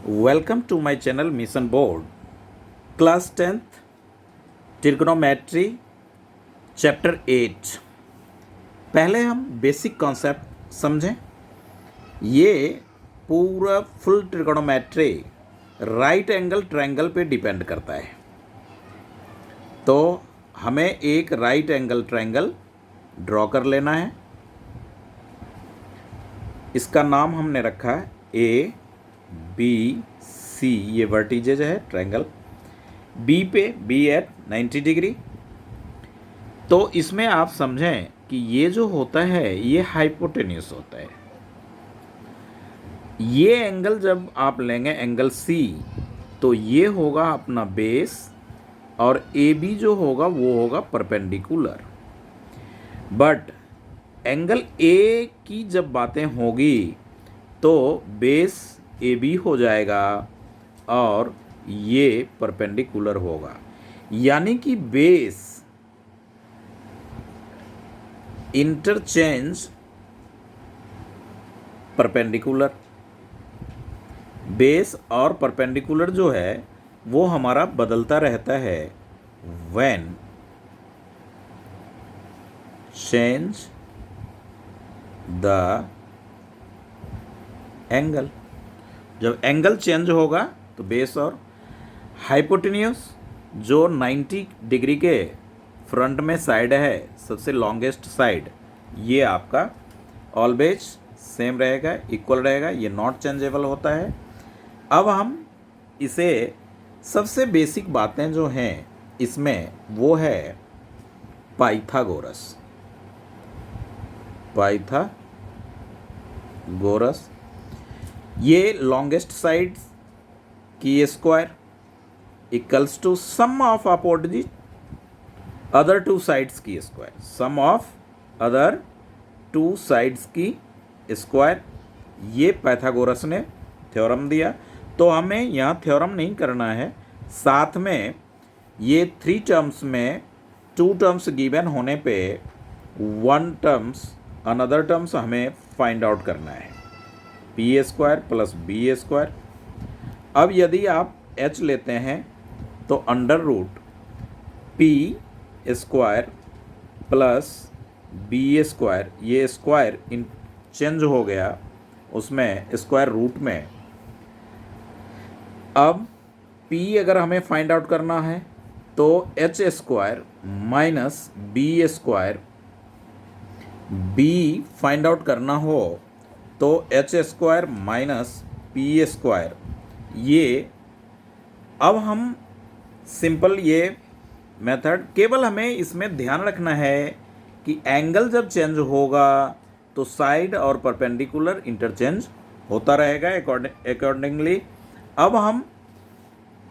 Welcome to my channel mission board class 10th trigonometry chapter 8। पहले हम basic concept समझें। ये पूरा full trigonometry right angle triangle पे डिपेंड करता है। तो हमें एक राइट एंगल ट्रायंगल ड्रॉ कर लेना है। इसका नाम हमने रखा है ए बी सी। ये वर्टिजेज है ट्रायंगल। बी पे बी एट 90 डिग्री। तो इसमें आप समझें कि ये जो होता है ये हाइपोटेन्यूस होता है। ये एंगल जब आप लेंगे एंगल सी तो ये होगा अपना बेस और ए बी जो होगा वो होगा परपेंडिकुलर। बट एंगल ए की जब बातें होगी तो बेस ए बी हो जाएगा और ये परपेंडिकुलर होगा। यानी कि बेस इंटरचेंज परपेंडिकुलर। बेस और परपेंडिकुलर जो है वो हमारा बदलता रहता है व्हेन चेंज द एंगल। जब एंगल चेंज होगा तो बेस और हाइपोटेन्यूस जो 90 डिग्री के फ्रंट में साइड है, सबसे लॉन्गेस्ट साइड, ये आपका ऑलवेज सेम रहेगा, इक्वल रहेगा, ये नॉट चेंजेबल होता है। अब हम इसे सबसे बेसिक बातें जो हैं इसमें वो है पाइथागोरस। ये लॉन्गेस्ट साइड की square equals to sum of opposite other two sides की square. Sum of other two sides की स्क्वायर। ये पाइथागोरस ने थ्योरम दिया। तो हमें यहाँ थ्योरम नहीं करना है, साथ में ये 3 टर्म्स में 2 टर्म्स गिवन होने पे 1 टर्म्स अनदर टर्म्स हमें फाइंड आउट करना है। P square plus B square. अब यदि आप एच लेते हैं तो under root P square plus B square, ये स्क्वायर इन चेंज हो गया उसमें स्क्वायर रूट में। अब p अगर हमें फाइंड आउट करना है तो H square minus B square. b find out करना हो तो H square minus P square. ये अब हम सिंपल ये मेथड, केवल हमें इसमें ध्यान रखना है कि एंगल जब चेंज होगा तो साइड और परपेंडिकुलर इंटरचेंज होता रहेगा अकॉर्डिंगली। अब हम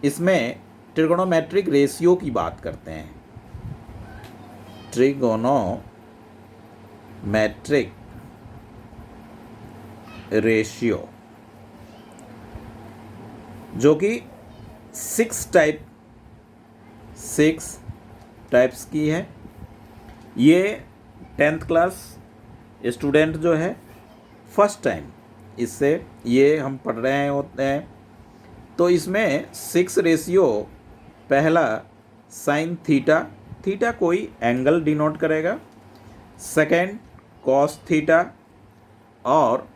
इसमें ट्रिगोनोमेट्रिक रेशियो की बात करते हैं। ट्रिगोनोमेट्रिक रेशियो जो कि 6 टाइप्स की है। ये 10th क्लास स्टूडेंट जो है फर्स्ट टाइम इससे ये हम पढ़ रहे होते हैं। तो इसमें 6 रेशियो, पहला साइन थीटा, थीटा कोई एंगल डिनोट करेगा। सेकंड कॉस थीटा और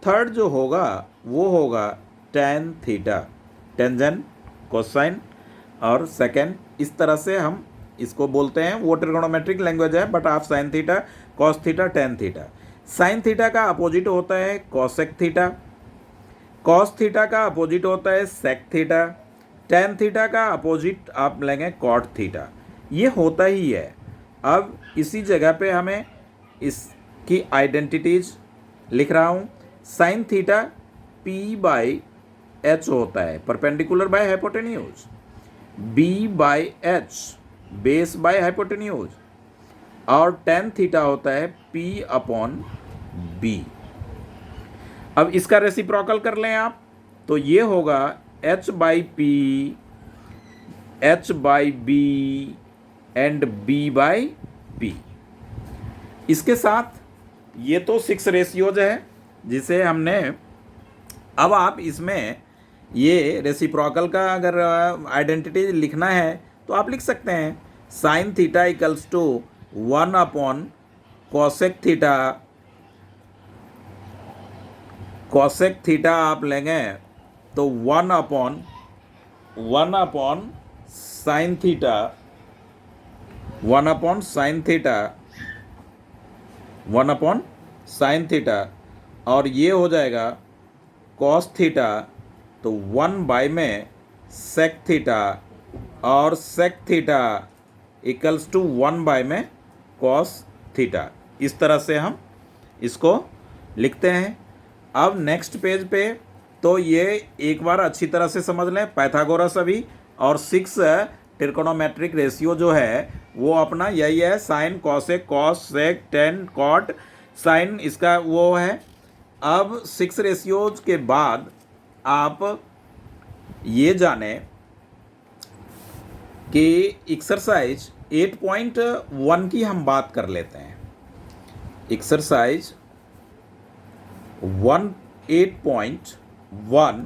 थर्ड जो होगा वो होगा टेन थीटा, टेंजेंट कोसाइन और सेकंड। इस तरह से हम इसको बोलते हैं। वो ट्रिगोनोमेट्रिक लैंग्वेज है, बट आप sine theta, cos theta, tan theta. Sine theta का अपोजिट होता है कॉसेक थीटा, कॉस थीटा का अपोजिट होता है सेक थीटा, टेन थीटा का अपोजिट आप लेंगे कॉट थीटा। ये होता ही है। अब इसी जगह पे हमें इसकी आइडेंटिटीज लिख रहा हूँ। Sine theta P by H होता है, perpendicular by hypotenuse. B by H, base by hypotenuse. और टेन थीटा होता है पी अपॉन बी। अब इसका रेसिप्रोकल कर लें आप तो ये होगा H by P, H by B and B by P. इसके साथ ये तो 6 रेशियोज है जिसे हमने। अब आप इसमें ये रेसिप्रोकल का अगर आइडेंटिटी लिखना है तो आप लिख सकते हैं sine theta equals to 1 upon cosec theta. Cosec theta आप लेंगे तो 1 upon sine theta, 1 upon sine theta, 1 upon sine theta, और ये हो जाएगा कॉस थीटा, तो 1 बाय में सेक थीटा, और sec theta equals to 1 by में कॉस थीटा। इस तरह से हम इसको लिखते हैं। अब नेक्स्ट पेज पे तो ये एक बार अच्छी तरह से समझ लें, पाइथागोरस अभी और 6 ट्रिकोनोमेट्रिक रेशियो जो है वो अपना यही है, sine cosec cos sec tan cot sine, इसका वो है। अब 6 रेशियोज के बाद आप ये जाने कि एक्सरसाइज 8.1 की हम बात कर लेते हैं। एक्सरसाइज 8.1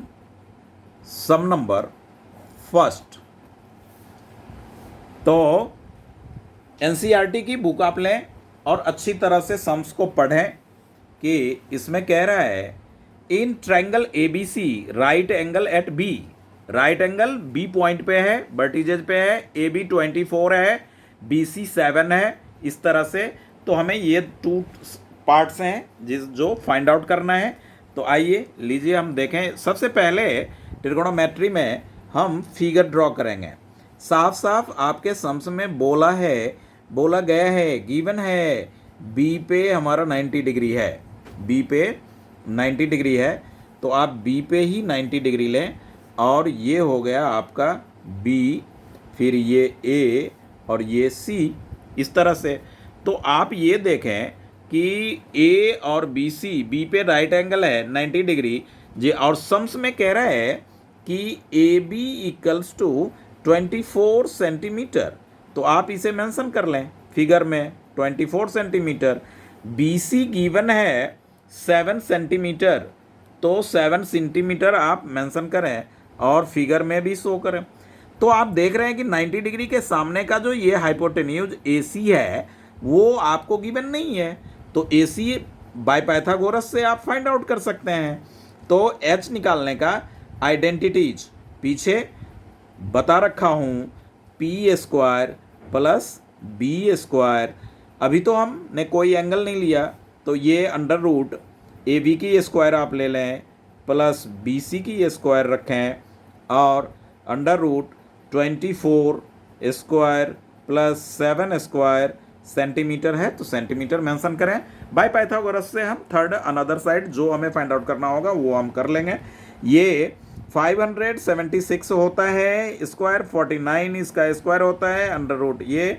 सम नंबर फर्स्ट। तो एनसीईआरटी की बुक आप लें और अच्छी तरह से सम्स को पढ़ें कि इसमें कह रहा है in triangle ABC right angle at B, right angle B point पे है, वर्टिजेज पे है, ए बी 24 है, बी सी 7 है। इस तरह से तो हमें ये 2 पार्ट्स हैं जो फाइंड आउट करना है। तो आइए लीजिए हम देखें। सबसे पहले ट्रिगोनोमेट्री में हम फिगर ड्रॉ करेंगे। साफ साफ आपके सम्स में बोला गया है, गिवन है, बी पे हमारा 90 डिग्री है, बी पे 90 डिग्री है, तो आप बी पे ही 90 डिग्री लें, और ये हो गया आपका बी, फिर ये ए और ये सी, इस तरह से। तो आप ये देखें कि ए और बी सी, बी पे राइट एंगल है 90 डिग्री जी, और सम्स में कह रहा है कि A B equals to 24 centimetre. तो आप इसे मेंशन कर लें फिगर में 24 सेंटीमीटर। बी सी गिवन है 7 सेंटीमीटर, तो 7 सेंटीमीटर आप मेंशन करें और फिगर में भी शो करें। तो आप देख रहे हैं कि 90 डिग्री के सामने का जो ये हाइपोटेन्यूज AC है वो आपको गिवन नहीं है, तो AC बाय पाइथागोरस से आप फाइंड आउट कर सकते हैं। तो H निकालने का आइडेंटिटीज पीछे बता रखा हूँ, p² प्लस b²। अभी तो हमने कोई एंगल नहीं लिया, तो ये अंडर रूट AB की स्क्वायर आप ले लें प्लस BC की स्क्वायर रखें, और अंडर रूट 24² प्लस 7² सेंटीमीटर है, तो सेंटीमीटर मेंशन करें। बाय पाइथागोरस से हम थर्ड अनदर साइड जो हमें फाइंड आउट करना होगा वो हम कर लेंगे। ये 576 होता है स्क्वायर, 49 इसका स्क्वायर होता है, अंडर रूट ये,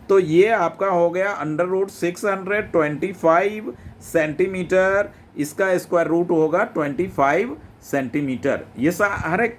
तो ये आपका हो गया अंडर रूट 625 सेंटीमीटर, इसका स्क्वायर रूट होगा 25 सेंटीमीटर। ये हर एक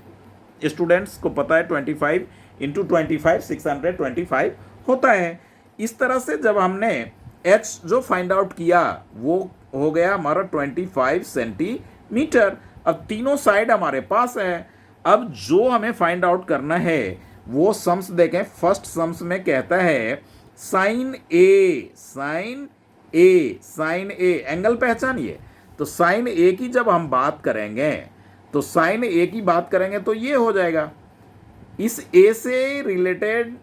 स्टूडेंट्स को पता है 25 इंटू 25 625 होता है। इस तरह से जब हमने H जो फाइंड आउट किया वो हो गया हमारा 25 सेंटीमीटर। अब तीनों साइड हमारे पास है। अब जो हमें फाइंड आउट करना है वो सम्स देखें। फर्स्ट सम्स में कहता है साइन ए एंगल पहचानिए। तो साइन ए की जब हम बात करेंगे तो साइन ए की बात करेंगे तो ये हो जाएगा, इस ए से रिलेटेड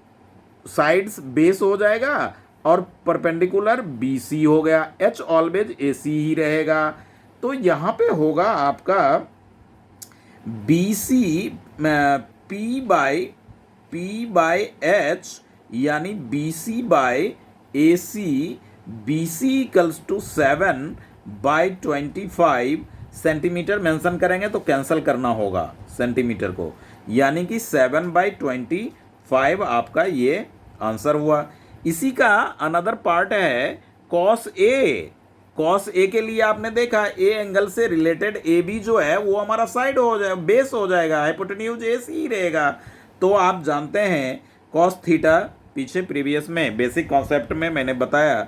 साइड्स बेस हो जाएगा और परपेंडिकुलर BC हो गया। H ऑलवेज AC ही रहेगा, तो यहाँ पे होगा आपका BC P बाय H यानी BC by AC, BC equals to 7/25 centimetre mention करेंगे तो कैंसिल करना होगा सेंटीमीटर को, यानी कि 7/25 आपका ये आंसर हुआ। इसी का अनदर पार्ट है कॉस ए। कॉस ए के लिए आपने देखा ए एंगल से रिलेटेड AB जो है वो हमारा साइड हो जाए, बेस हो जाएगा, हाइपोटेन्यूज AC ही रहेगा। तो आप जानते हैं कॉस थीटा, पीछे प्रीवियस में बेसिक कॉन्सेप्ट में मैंने बताया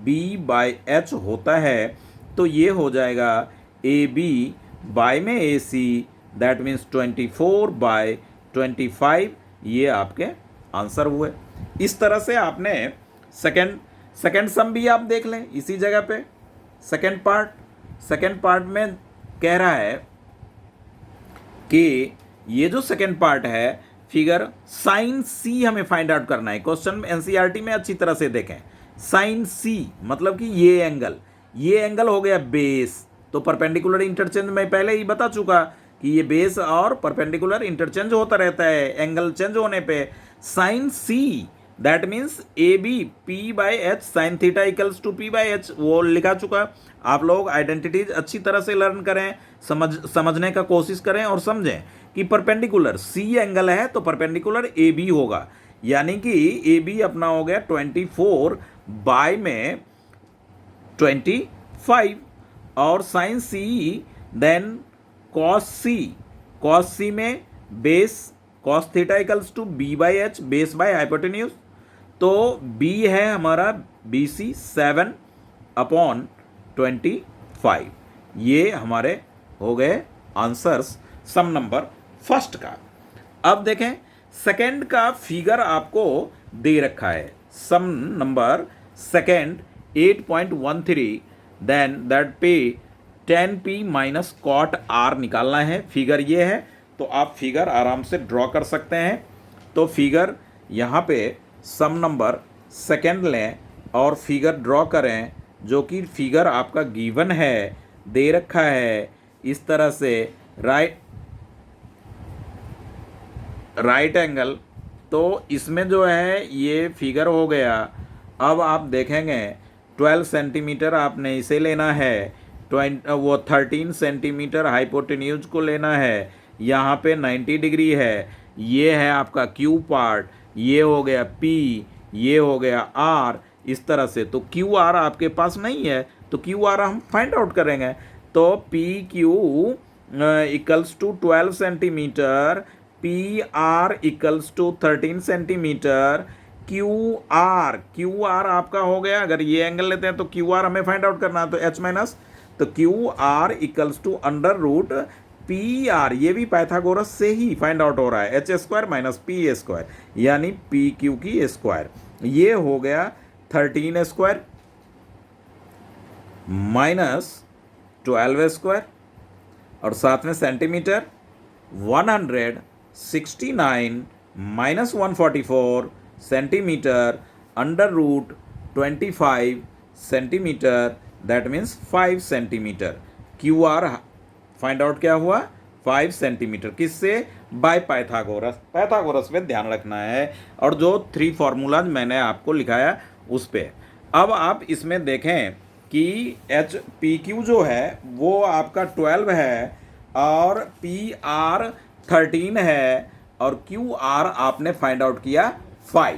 B/H होता है, तो ये हो जाएगा AB बाय में AC दैट मीन्स 24/25 ये आपके आंसर हुए। इस तरह से आपने सेकंड सम भी आप देख लें इसी जगह पे। सेकंड पार्ट में कह रहा है कि ये जो सेकंड पार्ट है फिगर साइन सी हमें फाइंड आउट करना है। क्वेश्चन एनसीईआरटी में अच्छी तरह से देखें, साइन सी मतलब कि ये एंगल हो गया बेस। तो परपेंडिकुलर इंटरचेंज में पहले ही बता चुका कि ये बेस और परपेंडिकुलर इंटरचेंज होता रहता है एंगल चेंज होने पे। Sine C that means A B P/H sine theta equals to P/H, वो लिखा चुका। आप लोग आइडेंटिटीज अच्छी तरह से लर्न करें, समझने का कोशिश करें और समझें कि परपेंडिकुलर सी एंगल है तो परपेंडिकुलर ए बी होगा, यानी कि ए बी अपना हो गया 24/25 और sine C then cos C में base cos theta equals to B/H base by hypotenuse. तो B है हमारा BC 7/25। ये हमारे हो गए आंसर्स सम नंबर फर्स्ट का। अब देखें सेकंड का फिगर आपको दे रखा है, सम नंबर सेकंड 8.13 देन दैट पे 10p माइनस कॉट r निकालना है। फिगर ये है, तो आप फिगर आराम से ड्रॉ कर सकते हैं। तो फिगर यहाँ पे सम नंबर सेकंड लें और फिगर ड्रॉ करें, जो कि फिगर आपका गिवन है, दे रखा है इस तरह से राइट एंगल। तो इसमें जो है ये फिगर हो गया। अब आप देखेंगे 12 सेंटीमीटर आपने इसे लेना है, 13 सेंटीमीटर हाइपोटेन्यूज को लेना है, यहाँ पे 90 डिग्री है। ये है आपका क्यू पार्ट, ये हो गया पी, ये हो गया आर, इस तरह से। तो क्यू आर आपके पास नहीं है तो क्यू आर हम फाइंड आउट करेंगे। तो P Q equals to 12 centimetre, P R equals to 13 centimetre, Q R आपका हो गया। अगर ये एंगल लेते हैं तो क्यू आर हमें फाइंड आउट करना है, तो एच माइनस, तो Q R equals to under root P R, ये भी पाइथागोरस से ही फाइंड आउट हो रहा है, H square minus P square, यानी पी क्यू की स्क्वायर। ये हो गया 13 स्क्वायर माइनस 12 स्क्वायर और साथ में centimetre 169 minus 144 centimetre under root 25 centimetre, that means 5 centimetre. Q R find out क्या हुआ 5 सेंटीमीटर, किससे? बाय पाइथागोरस पे ध्यान रखना है, और जो 3 फार्मूलाज मैंने आपको लिखाया उस पे। अब आप इसमें देखें कि एच पी क्यू जो है वो आपका 12 है और पी आर 13 है और क्यू आर आपने फाइंड आउट किया 5।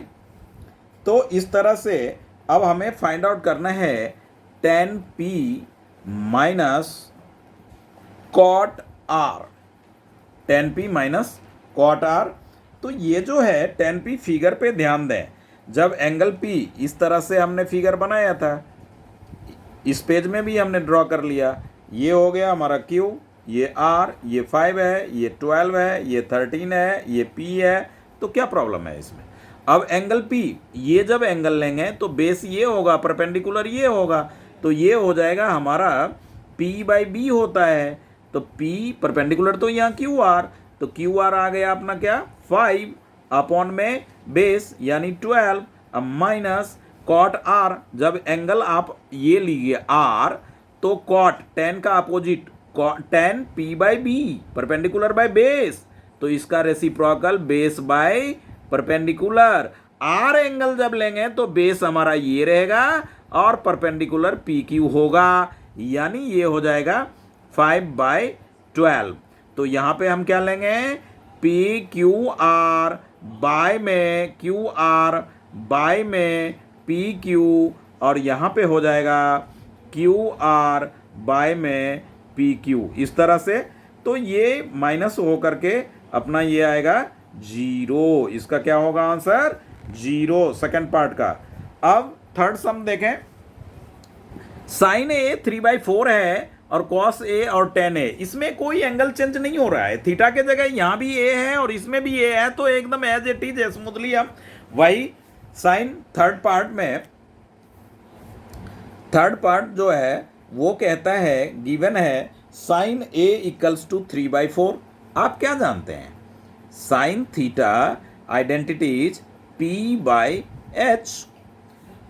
तो इस तरह से अब हमें फाइंड आउट करना है 10p minus cot R, 10p minus cot R. तो ये जो है 10p फिगर पे ध्यान दें, जब एंगल p इस तरह से हमने फिगर बनाया था, इस पेज में भी हमने ड्रॉ कर लिया। ये हो गया हमारा q, ये r, ये 5 है, ये 12 है, ये 13 है, ये p है। तो क्या प्रॉब्लम है इसमें? अब एंगल p, ये जब एंगल लेंगे तो बेस ये होगा, परपेंडिकुलर ये होगा, तो ये हो जाएगा हमारा p/b होता है। तो p परपेंडिकुलर तो यहाँ क्यू आर, तो क्यू आर आ गया अपना क्या 5 अपॉन में बेस यानी 12, अब माइनस कॉट आर। जब एंगल आप ये लीजिए r, तो कॉट 10 का opposite 10 p/b perpendicular by base, तो इसका reciprocal base by perpendicular. R angle जब लेंगे तो बेस हमारा ये रहेगा और परपेंडिकुलर पी क्यू होगा, यानी ये हो जाएगा 5/12। तो यहाँ पे हम क्या लेंगे पी क्यू आर बाय में क्यू आर बाय में पी क्यू, और यहाँ पे हो जाएगा क्यू आर बाय में पी क्यू, इस तरह से। तो ये माइनस हो करके अपना ये आएगा 0। इसका क्या होगा आंसर 0 सेकंड पार्ट का। अब थर्ड सम देखें, साइन ए 3/4 है और कॉस ए और टेन ए, इसमें कोई एंगल चेंज नहीं हो रहा है। थीटा के जगह यहाँ भी ए है और इसमें भी ए है, तो एकदम एज इट इज स्मूथली हम वही साइन थर्ड पार्ट जो है वो कहता है, गिवन है साइन ए इक्वल्स टू 3/4। आप क्या जानते हैं? Sine theta identities P by H.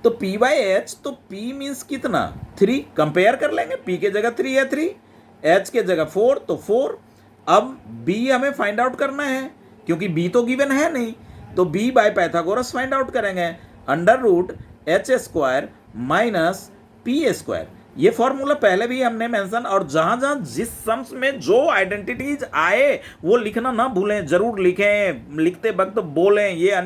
तो P बाई एच, तो P मीन्स कितना? 3। कंपेयर कर लेंगे, P के जगह 3 है 3, H के जगह 4 तो 4। अब B हमें फाइंड आउट करना है क्योंकि B तो गिवन है नहीं, तो B by Pythagoras find out करेंगे। Under root H square minus P square, ये फॉर्मूला पहले भी हमने मेंशन, और जहां जहां जिस सम्स में जो आइडेंटिटीज आए वो लिखना ना भूलें, जरूर लिखें, लिखते वक्त बोलें, ये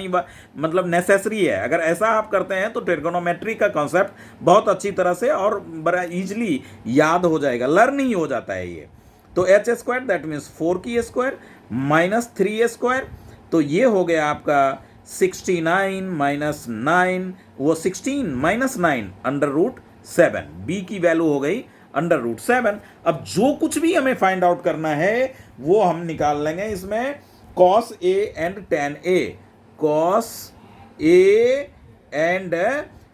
मतलब नेसेसरी है। अगर ऐसा आप करते हैं तो ट्रिगोनोमेट्री का कॉन्सेप्ट बहुत अच्छी तरह से और बड़ा इजीली याद हो जाएगा, लर्न ही हो जाता है ये। तो एच स्क्वायर दैट मीन्स 4 की स्क्वायर माइनस 3 स्क्वायर, तो ये हो गया आपका 69 माइनस 9, वो 16 माइनस 9 अंडर रूट 7। बी की वैल्यू हो गई अंडर रूट 7। अब जो कुछ भी हमें फाइंड आउट करना है वो हम निकाल लेंगे इसमें, cos A and tan A. Cos A and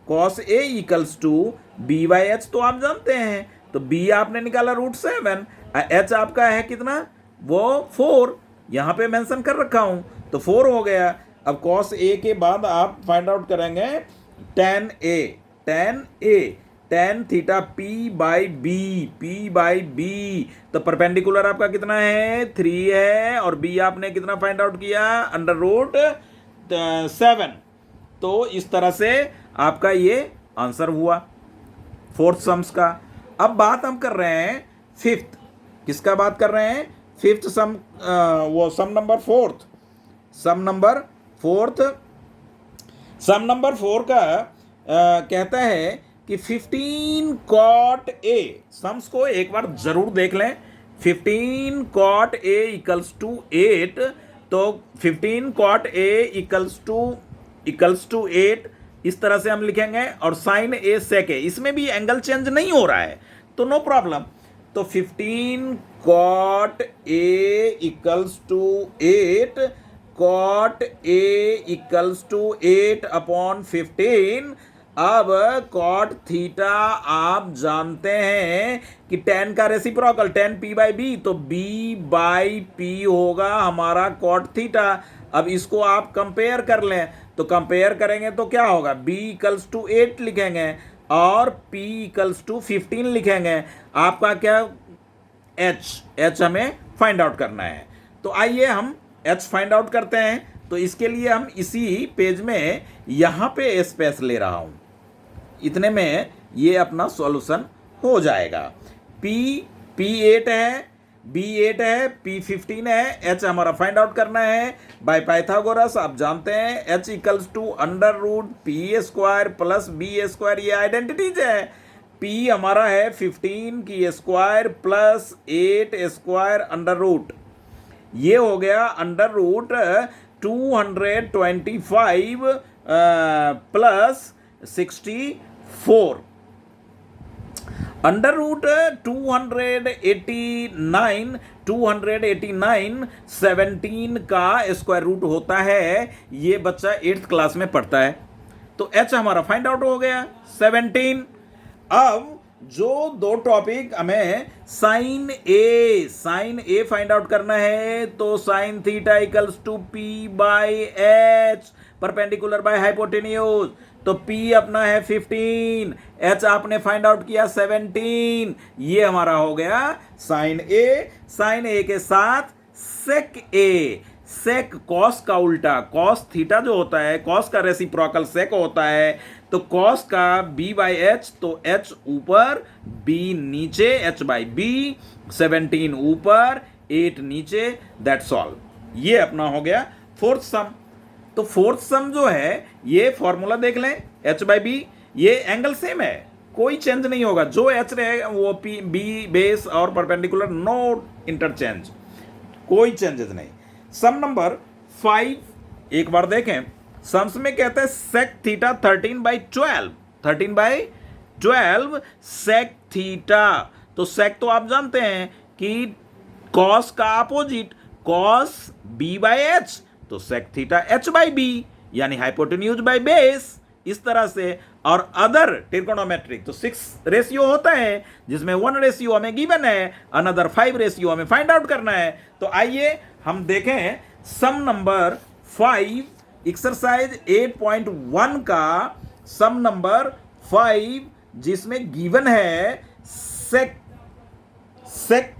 cos A equals to B by H, तो आप जानते हैं, तो बी आपने निकाला रूट 7, एच आपका है कितना? वो 4, यहां पे मेंशन कर रखा हूं, तो 4 हो गया। अब कॉस ए के बाद आप फाइंड आउट करेंगे tan A, tan theta P by B, तो परपेंडिकुलर आपका कितना है? 3 है, और बी आपने कितना फाइंड आउट किया? Under root 7। तो इस तरह से आपका ये आंसर हुआ फोर्थ सम्स का। अब बात हम कर रहे हैं फिफ्थ, किसका बात कर रहे हैं? फिफ्थ सम, वो सम नंबर फोर का कहता है कि 15 कॉट ए, सम्स को एक बार जरूर देख लें। 15 कॉट ए इक्वल्स टू 8, तो 15 कॉट ए इक्वल्स टू 8, इस तरह से हम लिखेंगे। और साइन ए सेक ए, इसमें भी एंगल चेंज नहीं हो रहा है तो नो प्रॉब्लम। तो 15 cot A equals to 8, cot A equals to 8 upon 15। अब कॉट थीटा आप जानते हैं कि टेन का reciprocal, tan P by B, तो बी बाई पी होगा हमारा कॉट थीटा। अब इसको आप कंपेयर कर लें, तो कंपेयर करेंगे तो क्या होगा? b इक्वल्स टू 8 लिखेंगे और p इक्वल्स टू 15 लिखेंगे। आपका क्या? h हमें फाइंड आउट करना है, तो आइए हम h फाइंड आउट करते हैं। तो इसके लिए हम इसी पेज में यहाँ पे स्पेस ले रहा हूँ, इतने में ये अपना सॉल्यूशन हो जाएगा। P8 है, B8 है, P15 है, H हमारा फाइंड आउट करना है बाय पाइथागोरस। आप जानते हैं H equals to under root P square plus B square, ये आइडेंटिटीज है। P हमारा है 15 की square plus 8 square under root, ये हो गया under root 225 plus 64 under root 289 17 का स्क्वायर रूट होता है। ये बच्चा 8th क्लास में पढ़ता है। तो H हमारा फाइंड आउट हो गया 17। अब जो दो टॉपिक हमें साइन ए फाइंड आउट करना है, तो sine theta equals to P by H perpendicular by hypotenuse. तो P अपना है 15, H आपने फाइंड आउट किया 17, ये हमारा हो गया साइन ए के साथ सेक कॉस का उल्टा, कॉस थीटा जो होता है, कॉस का रेसिप्रोकल सेक होता है, तो कॉस का b बाई एच, तो h ऊपर b नीचे, h बाई बी, 17 ऊपर 8 नीचे, दैट्स ऑल। ये अपना हो गया फोर्थ सम। तो फोर्थ सम जो है ये फॉर्मूला देख लें, h बाई बी, ये एंगल सेम है, कोई चेंज नहीं होगा, जो h रहेगा वो p b बेस और परपेंडिकुलर, नो इंटरचेंज, कोई चेंजेस नहीं। सम नंबर 5 एक बार देखें, सम्स में कहते हैं सेक थीटा 13/12 सेक थीटा तो सेक तो आप जानते हैं कि कॉस का opposite cos B by H, तो sec theta H by B, यानी हाइपोटेन्यूज बाई बेस, इस तरह से। और अदर ट्रिगोनोमेट्रिक तो 6 रेशियो होता है, जिसमें 1 रेशियो हमें गिवन है, अनदर 5 रेशियो हमें फाइंड आउट करना है। तो आइए हम देखें सम नंबर 5, एक्सरसाइज 8.1 का सम नंबर 5, जिसमें गिवन है sec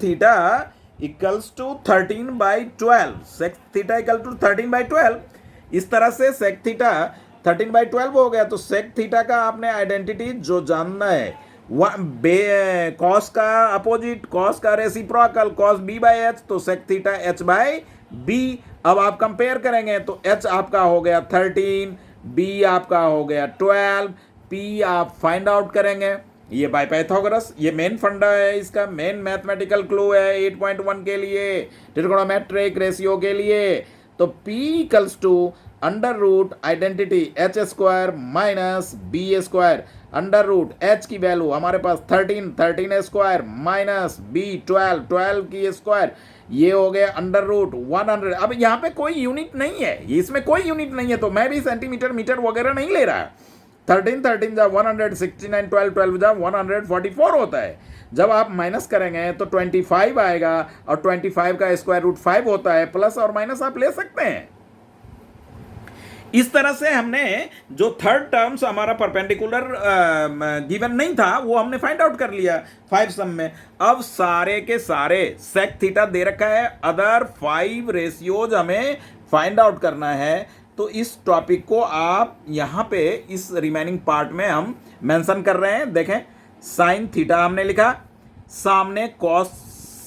theta equals to 13/12, sec theta equal to 13/12। इस तरह से सेक थीटा 13/12 हो गया। तो सेक थीटा का आपने आइडेंटिटी जो जानना है, कॉस का अपोजिट कॉस का reciprocal cos B by H, तो sec theta H by B. अब आप कंपेयर करेंगे तो एच आपका हो गया 13, बी आपका हो गया 12, पी आप फाइंड आउट करेंगे ये बाय पाइथागोरस। ये मेन फंडा है, इसका मेन मैथमेटिकल क्लू है 8.1 के लिए, ट्रिगोनोमेट्रिक रेशियो के लिए। तो P equals to under root identity H square minus B square, under root H की वैल्यू हमारे पास 13 स्क्वायर माइनस बी 12 की स्क्वायर, ये हो गया अंडर रूट 100। अब यहाँ पे कोई यूनिट नहीं है, इसमें कोई यूनिट नहीं है, तो मैं भी सेंटीमीटर मीटर वगैरह नहीं ले रहा है। 13 जा 169, 12 जा 144 होता है। जब आप माइनस करेंगे तो 25 आएगा, और 25 का स्क्वायर रूट 5 होता है, प्लस और माइनस आप ले सकते हैं। इस तरह से हमने जो थर्ड टर्म्स हमारा परपेंडिकुलर गिवन नहीं था वो हमने फाइंड आउट कर लिया 5 सम में। अब सारे के सारे सेक थीटा दे रखा है, अदर 5 रेशियोज हमें फाइंड आउट करना है। तो इस टॉपिक को आप यहाँ पे इस रिमेनिंग पार्ट में हम मेंशन कर रहे हैं। देखें, साइन थीटा हमने लिखा, सामने कॉस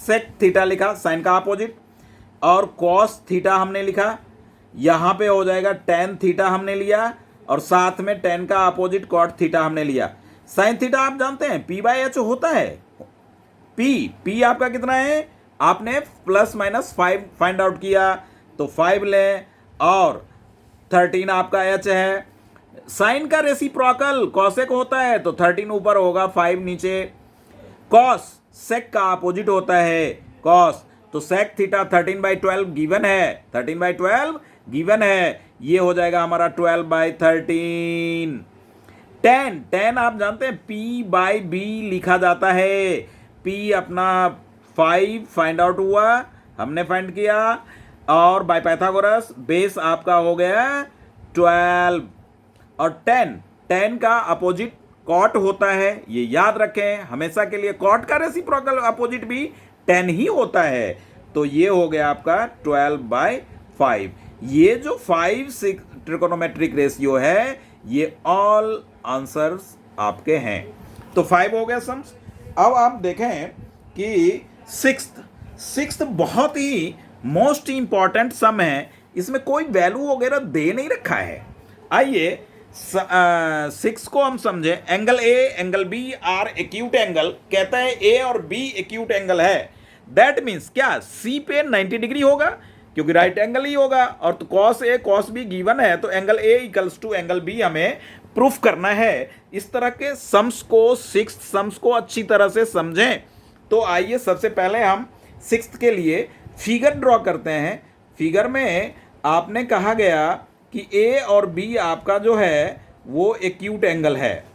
सेक थीटा लिखा, साइन का अपोजिट, और कॉस थीटा हमने लिखा, यहाँ पे हो जाएगा टेन थीटा हमने लिया, और साथ में टेन का अपोजिट कॉट थीटा हमने लिया। साइन थीटा आप जानते हैं पी बाई एच होता है। पी आपका कितना है, आपने प्लस माइनस 5 फाइंड आउट किया, तो 5 लें, और 13 आपका एच है। साइन का रेसिप्रोकल कॉसेक होता है, तो 13 ऊपर होगा 5 नीचे। कॉस सेक का अपोजिट होता है कॉस, तो सेक थीटा 13/12 गिवन है, 13/12 गिवन है, ये हो जाएगा हमारा 12/13। टेन आप जानते हैं P बाई बी लिखा जाता है। P अपना 5 फाइंड आउट हुआ, हमने फाइंड किया, और बाय पाइथागोरस बेस आपका हो गया 12, और 10 का अपोजिट कॉट होता है, ये याद रखें हमेशा के लिए। कॉट का रेसिप्रोकल अपोजिट भी 10 ही होता है, तो ये हो गया आपका 12/5। ये जो 5-6 ट्रिगोनोमेट्रिक रेशियो है, ये ऑल आंसर्स आपके हैं। तो 5 हो गया सम्स। अब आप देखें कि सिक्स्थ बहुत ही मोस्ट इंपॉर्टेंट सम है, इसमें कोई वैल्यू वगैरह दे नहीं रखा है। आइए 6 को हम समझे। Angle A angle B are acute angle, कहता है ए और बी एक्यूट एंगल है। दैट मीन्स क्या, सी पे 90 डिग्री होगा, क्योंकि राइट एंगल ही होगा, और तो cos A cos B given है, तो angle A equals to angle B हमें प्रूफ करना है। इस तरह के सम्स को, 6 सम्स को अच्छी तरह से समझें। तो आइए सबसे पहले हम 6 के लिए फिगर ड्रॉ करते हैं। फिगर में आपने कहा गया कि ए और बी आपका जो है वो एक्यूट एंगल है,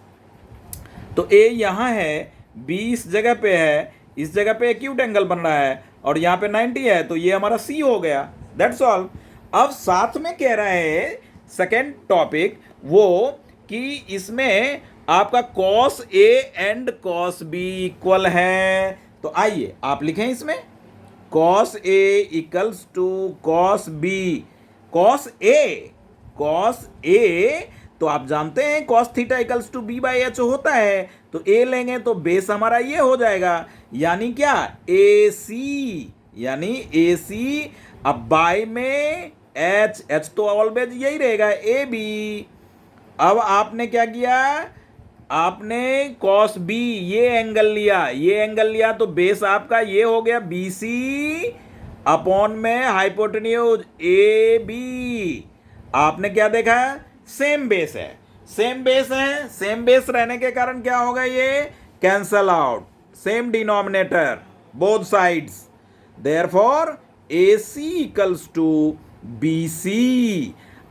तो ए यहाँ है, बी इस जगह पे है, इस जगह पे एक्यूट एंगल बन रहा है, और यहाँ पे 90 है, तो ये हमारा सी हो गया। That's all. अब साथ में कह रहे हैं सेकेंड टॉपिक वो कि इसमें आपका cos A and cos B equal है। तो आइए आप लिखें इसमें cos A equals to cos B. Cos A तो आप जानते हैं cos theta equals to B by H होता है, तो ए लेंगे तो बेस हमारा ये हो जाएगा, यानी क्या, ए सी, यानी ए सी। अब बाय में एच तो ऑलवेज यही रहेगा, ए बी। अब आपने क्या किया, आपने कॉस बी ये एंगल लिया, तो बेस आपका ये हो गया बी सी अपॉन में हाइपोटेन्यूज ए बी। आपने क्या देखा, सेम बेस है, सेम बेस रहने के कारण क्या होगा, ये cancel out, same denominator, both sides. Therefore AC equals to BC.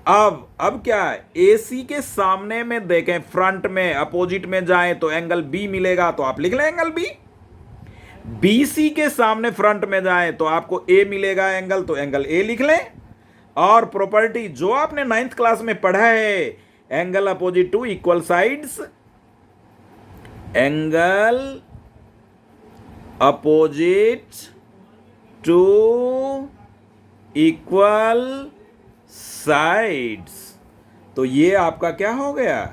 अब क्या है, AC के सामने में देखें, फ्रंट में अपोजिट में जाएं तो एंगल B मिलेगा, तो आप लिख लें एंगल B. BC के सामने फ्रंट में जाएं तो आपको A मिलेगा एंगल, तो एंगल A लिख लें. और प्रॉपर्टी जो आपने 9th क्लास में पढ़ा है, angle opposite to equal sides, angle opposite to equal sides. तो ये आपका क्या हो गया,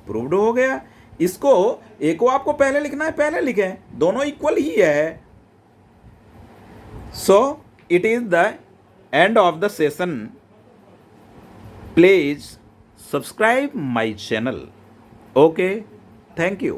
प्रूव्ड हो गया. इसको ए को आपको पहले लिखना है, पहले लिखें, दोनों इक्वल ही है. So it is the end of the session. Please subscribe my channel. Okay, thank you.